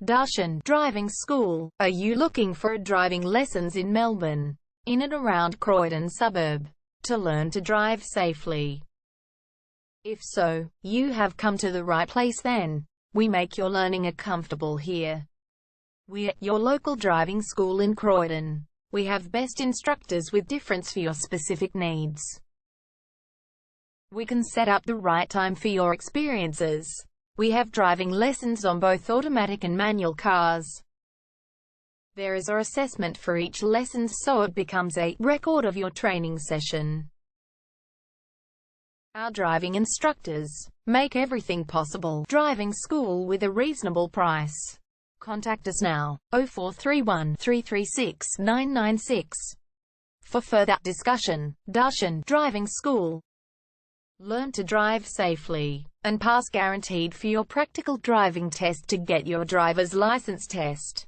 Darshan Driving School. Are you looking for driving lessons in Melbourne, in and around Croydon suburb, to learn to drive safely? If so, you have come to the right place then. We make your learning comfortable here. We're your local driving school in Croydon. We have best instructors with difference for your specific needs. We can set up the right time for your experiences. We have driving lessons on both automatic and manual cars. There is an assessment for each lesson, so it becomes a record of your training session. Our driving instructors make everything possible. Driving school with a reasonable price. Contact us now, 0431 336 996. For further discussion. Darshan Driving School. Learn to drive safely and pass guaranteed for your practical driving test to get your driver's license test.